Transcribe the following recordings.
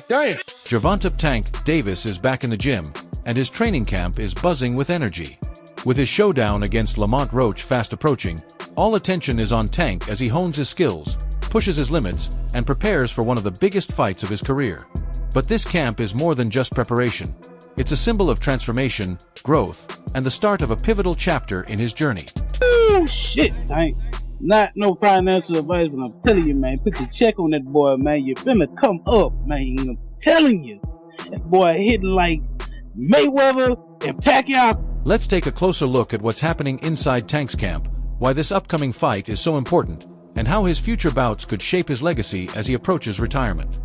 Damn. Gervonta "Tank" Davis is back in the gym, and his training camp is buzzing with energy. With his showdown against Lamont Roach fast approaching, all attention is on Tank as he hones his skills, pushes his limits, and prepares for one of the biggest fights of his career. But this camp is more than just preparation. It's a symbol of transformation, growth, and the start of a pivotal chapter in his journey. Oh shit, Tank. Not no financial advice, but I'm telling you, man, put your check on that boy, man. You're finna come up, man. I'm telling you. That boy hitting like Mayweather and Pacquiao. Let's take a closer look at what's happening inside Tank's camp, why this upcoming fight is so important, and how his future bouts could shape his legacy as he approaches retirement.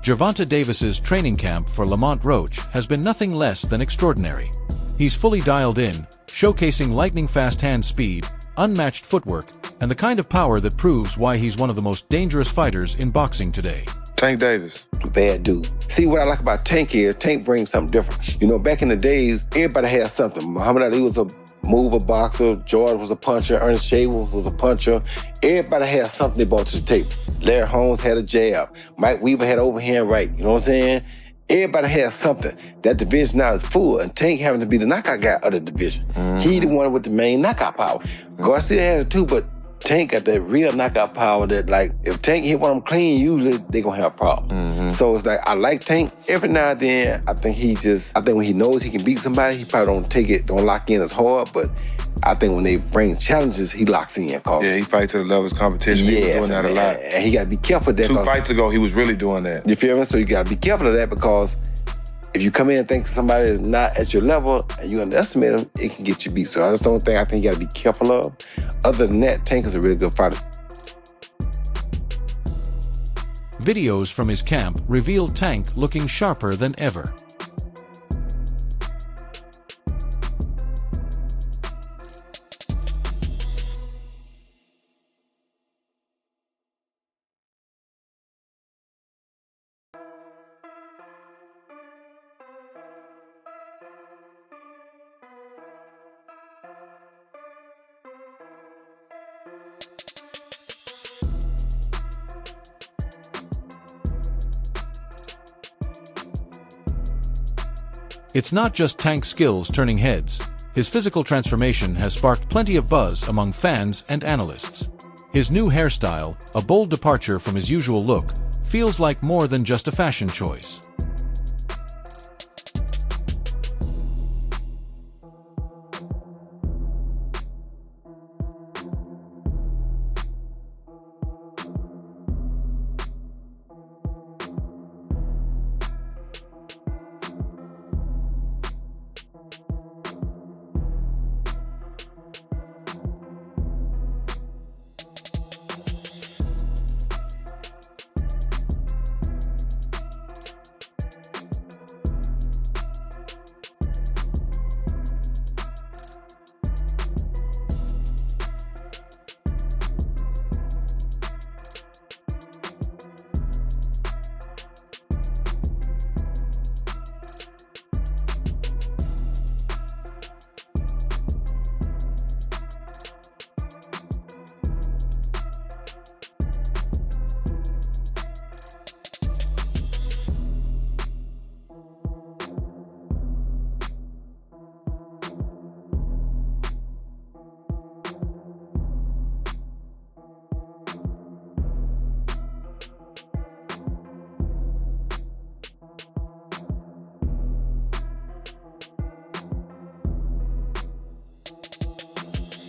Gervonta Davis's training camp for Lamont Roach has been nothing less than extraordinary. He's fully dialed in, showcasing lightning-fast hand speed, unmatched footwork, and the kind of power that proves why he's one of the most dangerous fighters in boxing today. Tank Davis. Bad dude. See, what I like about Tank is Tank brings something different. You know, back in the days, everybody had something. Muhammad Ali was a mover boxer, George was a puncher, Ernest Shavers was a puncher. Everybody had something they brought to the table. Larry Holmes had a jab. Mike Weaver had overhand right. You know what I'm saying? Everybody has something. That division now is full, and Tank having to be the knockout guy of the division. He the one with the main knockout power. Garcia has it too, but Tank got that real knockout power that, like, if Tank hit one of them clean, usually they gonna have a problem. So it's like, I like Tank. Every now and then, I think when he knows he can beat somebody, he probably don't lock in as hard, but I think when they bring challenges, he locks in. Yeah, he fights to the level of competition. He was doing that a lot. And he gotta be careful of that. 2 fights ago, he was really doing that. You feel me? So you gotta be careful of that, because if you come in and think somebody is not at your level and you underestimate them, it can get you beat. So that's the only thing I think you gotta be careful of. Other than that, Tank is a really good fighter. Videos from his camp reveal Tank looking sharper than ever. It's not just Tank's skills turning heads. His physical transformation has sparked plenty of buzz among fans and analysts. His new hairstyle, a bold departure from his usual look, feels like more than just a fashion choice.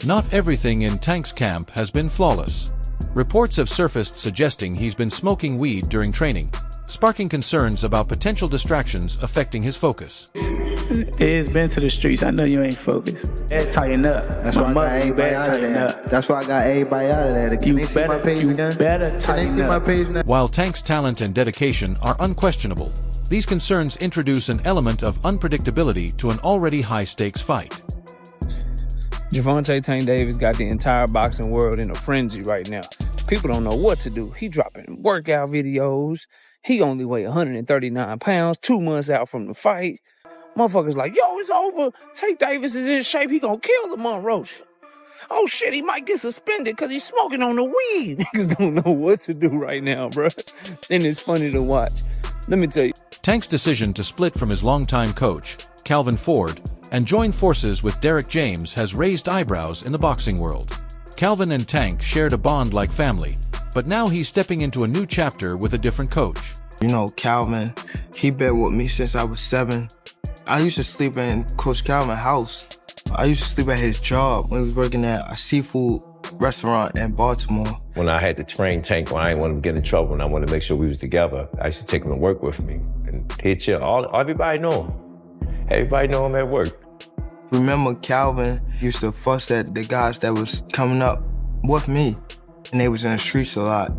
Not everything in Tank's camp has been flawless. Reports have surfaced suggesting he's been smoking weed during training, sparking concerns about potential distractions affecting his focus. It's been to the streets. I know you ain't focused. Better tighten up. That's why I got everybody out of there. That's why I got everybody out of there. Can they see my page now? Better tighten up. While Tank's talent and dedication are unquestionable, these concerns introduce an element of unpredictability to an already high-stakes fight. Gervonta "Tank" Davis got the entire boxing world in a frenzy right now. People don't know what to do. He dropping workout videos. He only weigh 139 pounds, 2 months out from the fight. Motherfuckers like, yo, it's over. Tank Davis is in shape. He gonna kill Lamont Roach. Oh shit, he might get suspended because he's smoking on the weed. Niggas don't know what to do right now, bro. And it's funny to watch. Let me tell you. Tank's decision to split from his longtime coach, Calvin Ford, and join forces with Derek James has raised eyebrows in the boxing world. Calvin and Tank shared a bond like family, but now he's stepping into a new chapter with a different coach. You know, Calvin, he been with me since I was 7. I used to sleep in Coach Calvin's house. I used to sleep at his job when he was working at a seafood restaurant in Baltimore. When I had to train Tank, when I didn't want him to get in trouble and I wanted to make sure we was together, I used to take him to work with me. And he'd chill. Everybody know him. Everybody know him at work. Remember, Calvin used to fuss at the guys that was coming up with me, and they was in the streets a lot.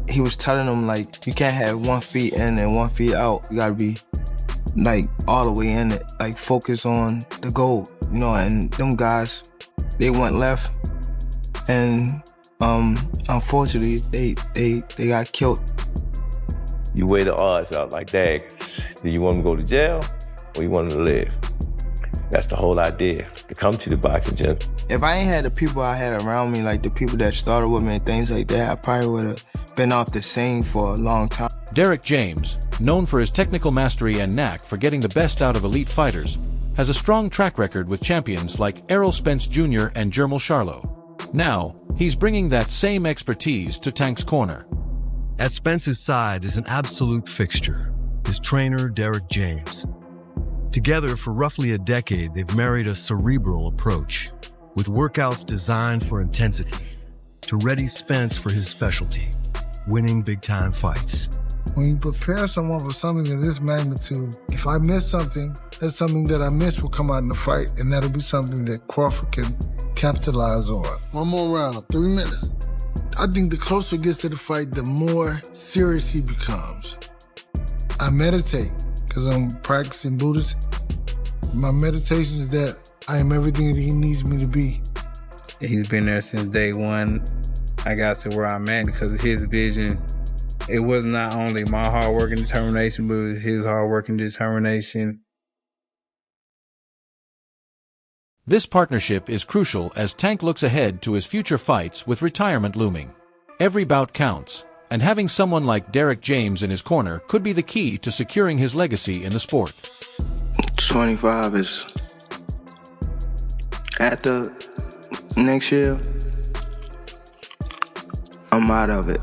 He was telling them, like, you can't have 1 feet in and 1 feet out. You gotta be, like, all the way in it, like, focus on the goal, you know, and them guys, they went left, and unfortunately, they got killed. You weigh the odds out like, dang, do you want him to go to jail or you want him to live? That's the whole idea, to come to the boxing gym. If I ain't had the people I had around me, like the people that started with me and things like that, I probably would have been off the scene for a long time. Derek James, known for his technical mastery and knack for getting the best out of elite fighters, has a strong track record with champions like Errol Spence Jr. and Jermall Charlo. Now, he's bringing that same expertise to Tank's corner. At Spence's side is an absolute fixture, his trainer, Derek James. Together for roughly a decade, they've married a cerebral approach, with workouts designed for intensity, to ready Spence for his specialty, winning big-time fights. When you prepare someone for something of this magnitude, if I miss something, that's something that I missed will come out in the fight, and that'll be something that Crawford can capitalize on. 1 more round, 3 minutes. I think the closer it gets to the fight, the more serious he becomes. I meditate, because I'm practicing Buddhist. My meditation is that I am everything that he needs me to be. He's been there since day one. I got to where I'm at because of his vision. It was not only my hard work and determination, but it was his hard work and determination. This partnership is crucial as Tank looks ahead to his future fights with retirement looming. Every bout counts, and having someone like Derek James in his corner could be the key to securing his legacy in the sport. 25 is after next year, I'm out of it.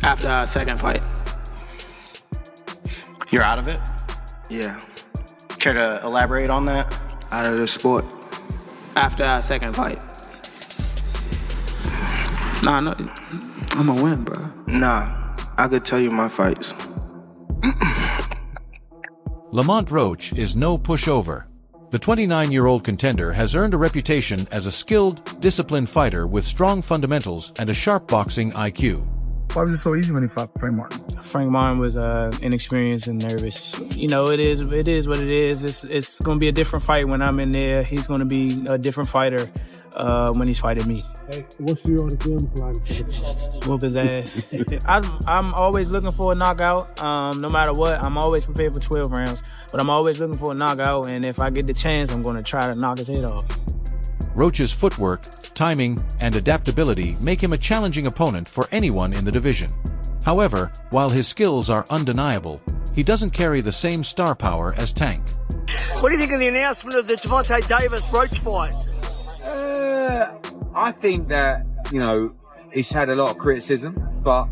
After our second fight? You're out of it? Yeah. Care to elaborate on that? Out of the sport. After our second fight? Nah, no, I'm gonna win, bro. Nah, I could tell you my fights. Lamont Roach is no pushover. The 29-year-old contender has earned a reputation as a skilled, disciplined fighter with strong fundamentals and a sharp boxing IQ. Why was it so easy when he fought Frank Martin? Frank Martin was inexperienced and nervous. You know, it is what it is. It's going to be a different fight when I'm in there. He's going to be a different fighter when he's fighting me. Hey, what's your game plan? Whoop his ass. I'm always looking for a knockout. No matter what, I'm always prepared for 12 rounds. But I'm always looking for a knockout, and if I get the chance, I'm going to try to knock his head off. Roach's footwork, timing, and adaptability make him a challenging opponent for anyone in the division. However, while his skills are undeniable, he doesn't carry the same star power as Tank. What do you think of the announcement of the Gervonta Davis Roach fight? I think that, you know, he's had a lot of criticism, but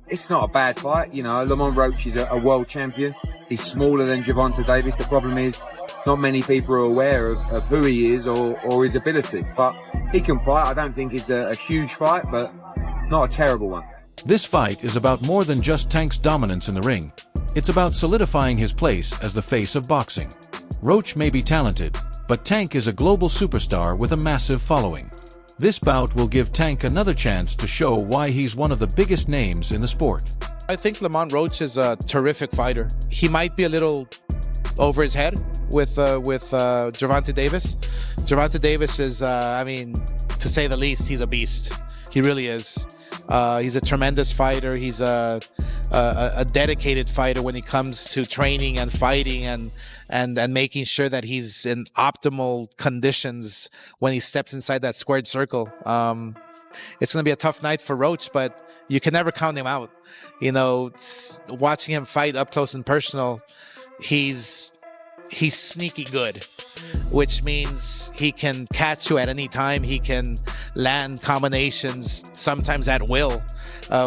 it's not a bad fight. You know, Lamont Roach is a world champion. He's smaller than Gervonta Davis. The problem is not many people are aware of who he is or his ability. But he can fight. I don't think it's a huge fight, but not a terrible one. This fight is about more than just Tank's dominance in the ring. It's about solidifying his place as the face of boxing. Roach may be talented, but Tank is a global superstar with a massive following. This bout will give Tank another chance to show why he's one of the biggest names in the sport. I think Lamont Roach is a terrific fighter. He might be a little over his head with Gervonta Davis. Gervonta Davis is, I mean, to say the least, he's a beast. He really is. He's a tremendous fighter. He's a dedicated fighter when it comes to training and fighting and making sure that he's in optimal conditions when he steps inside that squared circle. It's going to be a tough night for Roach, but you can never count him out. You know, watching him fight up close and personal, he's sneaky good, which means he can catch you at any time. He can land combinations sometimes at will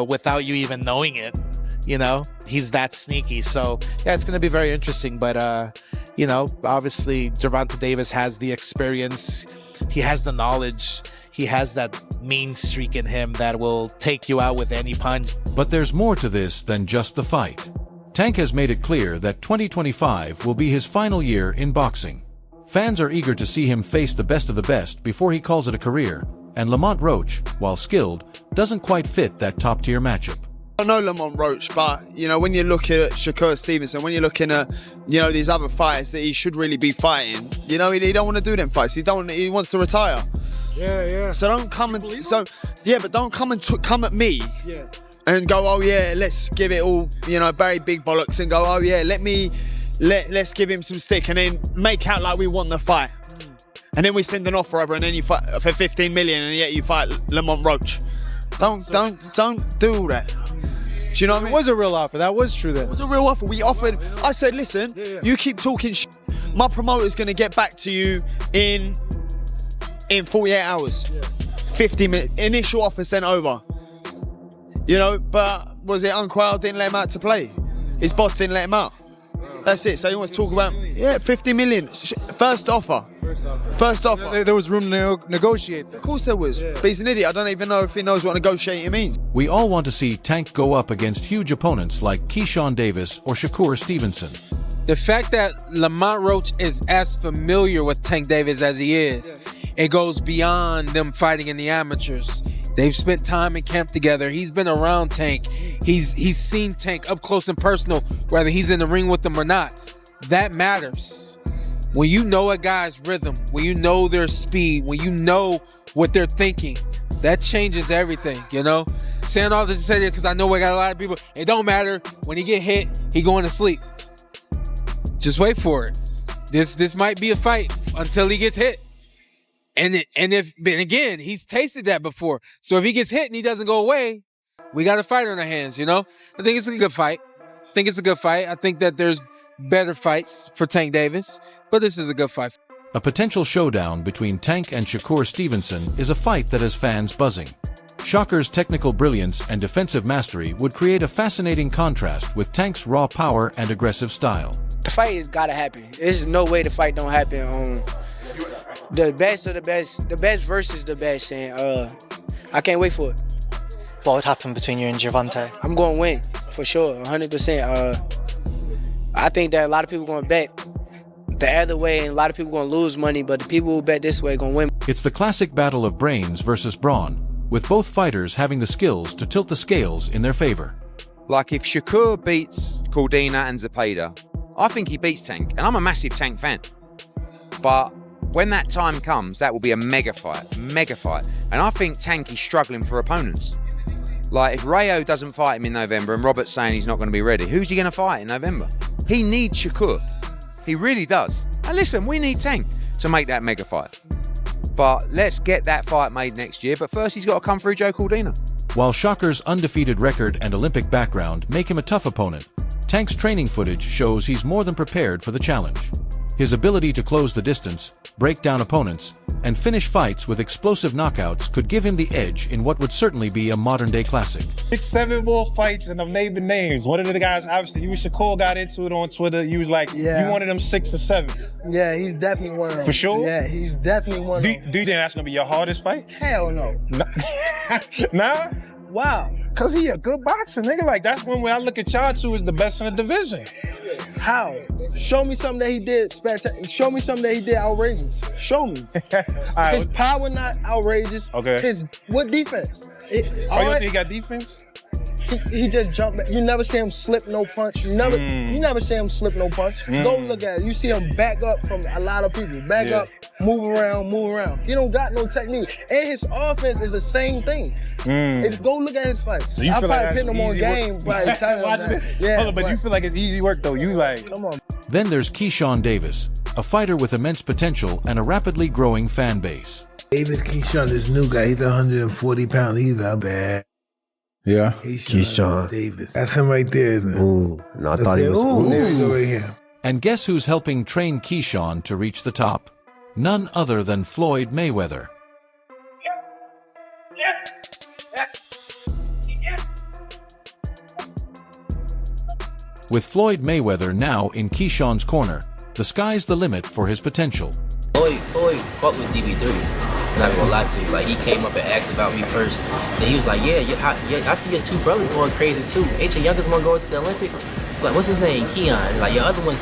without you even knowing it. You know, he's that sneaky. So yeah, it's going to be very interesting. But you know, obviously Gervonta Davis has the experience. He has the knowledge. He has that mean streak in him that will take you out with any punch. But there's more to this than just the fight. Tank has made it clear that 2025 will be his final year in boxing. Fans are eager to see him face the best of the best before he calls it a career, and Lamont Roach, while skilled, doesn't quite fit that top-tier matchup. I know Lamont Roach, but, you know, when you're looking at Shakur Stevenson, when you're looking at, you know, these other fighters that he should really be fighting, you know, he don't want to do them fights. He wants to retire. Yeah. So don't come and, but don't come and come at me. Yeah. And go, oh yeah, let's give it all, you know, very big bollocks and go, oh yeah, let's give him some stick and then make out like we want the fight. And then we send an offer over and then you fight for 15 million and yet you fight Lamont Roach. Don't do all that. Do you know what I mean? It was a real offer. That was true then. It was a real offer. We offered, I said, listen, you keep talking shit. My promoter's going to get back to you in 48 hours. 50 minutes. Initial offer sent over. You know, but was it Unquile didn't let him out to play? His boss didn't let him out. That's it. So he wants to talk about, 50 million. First offer. There was room to negotiate. Of course there was. But he's an idiot. I don't even know if he knows what negotiating means. We all want to see Tank go up against huge opponents like Keyshawn Davis or Shakur Stevenson. The fact that Lamont Roach is as familiar with Tank Davis as he is, it goes beyond them fighting in the amateurs. They've spent time in camp together. He's been around Tank. He's seen Tank up close and personal, whether he's in the ring with them or not. That matters. When you know a guy's rhythm, when you know their speed, when you know what they're thinking, that changes everything, you know? Saying all this to say that because I know we got a lot of people. It don't matter. When he get hit, he going to sleep. Just wait for it. This might be a fight until he gets hit. And again, he's tasted that before. So if he gets hit and he doesn't go away, we got a fighter on our hands, you know? I think it's a good fight. I think that there's better fights for Tank Davis, but this is a good fight. A potential showdown between Tank and Shakur Stevenson is a fight that has fans buzzing. Shakur's technical brilliance and defensive mastery would create a fascinating contrast with Tank's raw power and aggressive style. The fight has got to happen. There's no way the fight don't happen. The best of the best versus the best, and I can't wait for it. What would happen between you and Gervonta? I'm going to win, for sure, 100%. I think that a lot of people going to bet the other way, and a lot of people going to lose money, but the people who bet this way going to win. It's the classic battle of brains versus brawn, with both fighters having the skills to tilt the scales in their favor. Like if Shakur beats Cordina and Zepeda, I think he beats Tank, and I'm a massive Tank fan. But when that time comes, that will be a mega fight. And I think Tank is struggling for opponents. Like if Rayo doesn't fight him in November and Robert's saying he's not going to be ready, who's he going to fight in November? He needs Shakur. He really does. And listen, we need Tank to make that mega fight. But let's get that fight made next year. But first he's got to come through Joe Cordina. While Shakur's undefeated record and Olympic background make him a tough opponent, Tank's training footage shows he's more than prepared for the challenge. His ability to close the distance, break down opponents, and finish fights with explosive knockouts could give him the edge in what would certainly be a modern-day classic. 6-7 more fights, and I'm naming names. One of the guys, obviously, you and Shakur got into it on Twitter. You was like, you wanted them 6 or 7. Yeah, he's definitely one of them. For sure? Yeah, he's definitely one of them. Do you think that's going to be your hardest fight? Hell no. Nah? Wow. Because he a good boxer, nigga. Like, that's when I look at y'all two as the best in the division. How? Show me something that he did spectacular. Show me something that he did outrageous. Show me. Right. His power not outrageous. Okay. What defense? You think he got defense? he just jumped. You never see him slip no punch. You never see him slip no punch. Go look at it. You see him back up from a lot of people. Back up, move around. He don't got no technique. And his offense is the same thing. Go look at his fights. So you I feel probably like pin him on game. Probably telling him that. Yeah, but you feel like it's easy work though. You like, come on. Then there's Keyshawn Davis, a fighter with immense potential and a rapidly growing fan base. Davis Keyshawn, this new guy, he's 140 pounds. He's not bad. Yeah. Keyshawn Davis. That's him right there, isn't it? Ooh, no, I thought he was. There we go right here. And guess who's helping train Keyshawn to reach the top? None other than Floyd Mayweather. With Floyd Mayweather now in Keyshawn's corner, the sky's the limit for his potential. Floyd fought with DB3. Not gonna lie to you. Like, he came up and asked about me first. Then he was like, yeah, I see your two brothers going crazy too. Ain't your youngest one going to the Olympics? Like, what's his name? Keon. Like, your other one's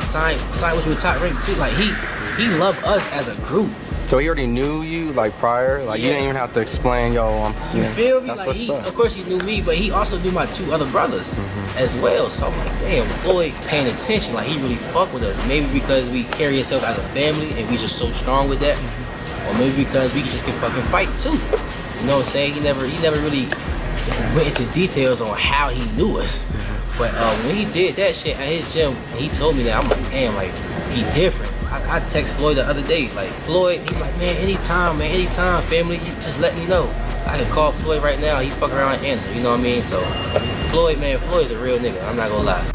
signed with top rank too. Like, he loved us as a group. So he already knew you, like, prior? Like, you didn't even have to explain, yo, you feel me? Like, of course he knew me, but he also knew my two other brothers as well. So I'm like, damn, Floyd paying attention. Like, he really fuck with us. Maybe because we carry ourselves as a family and we just so strong with that. Or maybe because we just can fucking fight too. You know what I'm saying? He never really went into details on how he knew us. But when he did that shit at his gym, he told me that. I'm like, damn, like, he different. I text Floyd the other day, like, Floyd, he like, man, anytime, family, you just let me know. I can call Floyd right now, he fuck around and answer, you know what I mean? So, Floyd's a real nigga, I'm not gonna lie.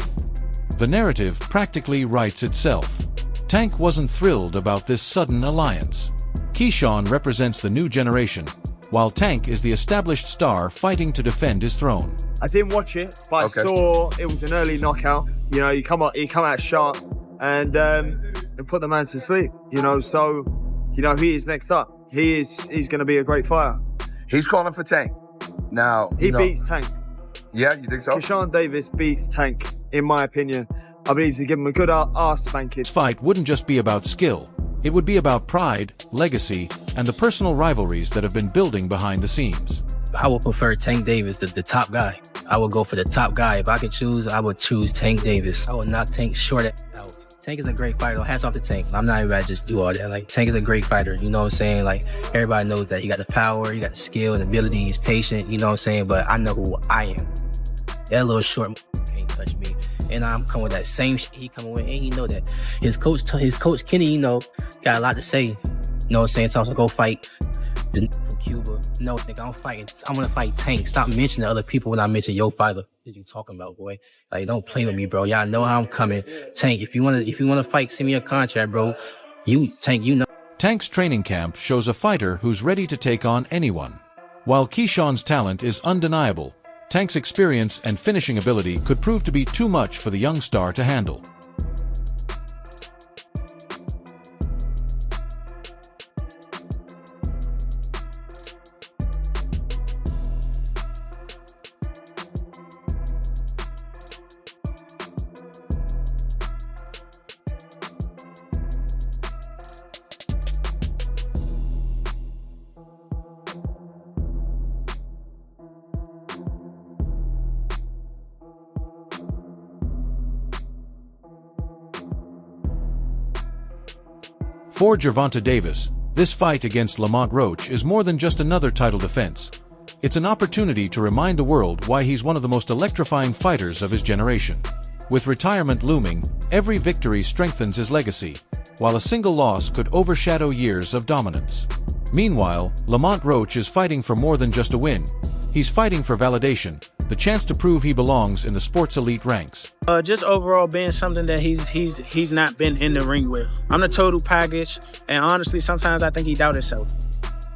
The narrative practically writes itself. Tank wasn't thrilled about this sudden alliance. Keyshawn represents the new generation, while Tank is the established star fighting to defend his throne. I didn't watch it, but I saw it was an early knockout. You know, he come out sharp and put the man to sleep. You know, so you know he is next up. He's going to be a great fighter. He's calling for Tank. Now he beats Tank. Yeah, you think so? Keyshawn Davis beats Tank, in my opinion. I believe he's give him a good ass spanking. This fight wouldn't just be about skill. It would be about pride, legacy, and the personal rivalries that have been building behind the scenes. I would prefer Tank Davis, the top guy. I would go for the top guy. If I could choose, I would choose Tank Davis. I would knock Tank short out. Tank is a great fighter. Hats off to Tank. I'm not even about to just do all that. Like, Tank is a great fighter. You know what I'm saying? Like, everybody knows that. He got the power, he got the skill and ability. He's patient. You know what I'm saying? But I know who I am. That little short can't touch me. And I'm coming with that same shit he coming with, and he know that. His coach Kenny, you know, got a lot to say. You know what I'm saying? So go fight the from Cuba. No, nigga, I'm gonna fight Tank. Stop mentioning other people when I mention your fighter. What you talking about, boy? Like, don't play with me, bro. Y'all know how I'm coming. Tank, if you wanna fight, send me a contract, bro. Tank, you know. Tank's training camp shows a fighter who's ready to take on anyone. While Keyshawn's talent is undeniable, Tank's experience and finishing ability could prove to be too much for the young star to handle. For Gervonta Davis, this fight against Lamont Roach is more than just another title defense. It's an opportunity to remind the world why he's one of the most electrifying fighters of his generation. With retirement looming, every victory strengthens his legacy, while a single loss could overshadow years of dominance. Meanwhile, Lamont Roach is fighting for more than just a win. He's fighting for validation, the chance to prove he belongs in the sport's elite ranks. Just overall being something that he's not been in the ring with. I'm the total package, and honestly, sometimes I think he doubts himself.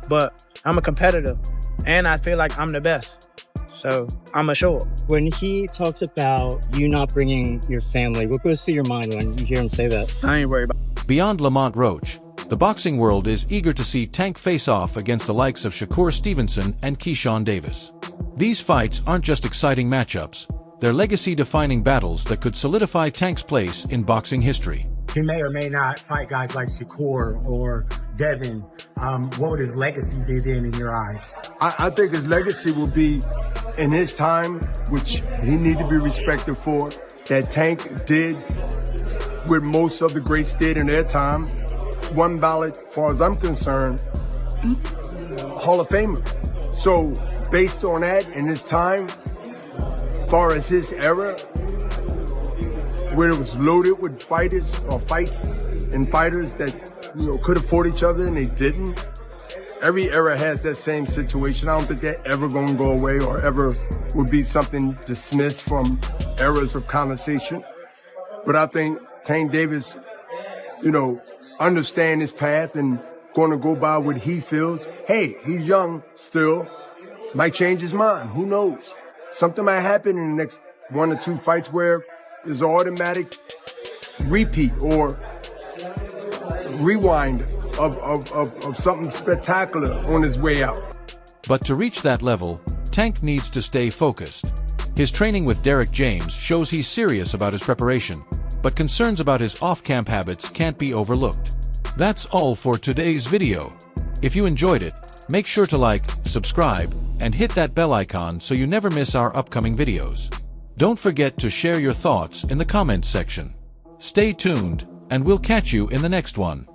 But I'm a competitor, and I feel like I'm the best. So I'm a show up. When he talks about you not bringing your family, what goes through your mind when you hear him say that? I ain't worried about it. Beyond Lamont Roach, the boxing world is eager to see Tank face off against the likes of Shakur Stevenson and Keyshawn Davis. These fights aren't just exciting matchups, they're legacy-defining battles that could solidify Tank's place in boxing history. He may or may not fight guys like Shakur or Devin, what would his legacy be then in your eyes? I think his legacy will be in his time, which he need to be respected for, that Tank did what most of the greats did in their time. One ballot, as far as I'm concerned, Hall of Famer. So based on that in his time, as far as his era, where it was loaded with fighters or fights and fighters that could have fought each other and they didn't. Every era has that same situation. I don't think they're ever going to go away or ever would be something dismissed from eras of conversation. But I think Tank Davis, understand his path and going to go by what he feels. Hey, he's young still. Might change his mind. Who knows? Something might happen in the next 1 or 2 fights where there's an automatic repeat or rewind of something spectacular on his way out. But to reach that level, Tank needs to stay focused. His training with Derek James shows he's serious about his preparation, but concerns about his off-camp habits can't be overlooked. That's all for today's video. If you enjoyed it, make sure to like, subscribe, and hit that bell icon so you never miss our upcoming videos. Don't forget to share your thoughts in the comments section. Stay tuned, and we'll catch you in the next one.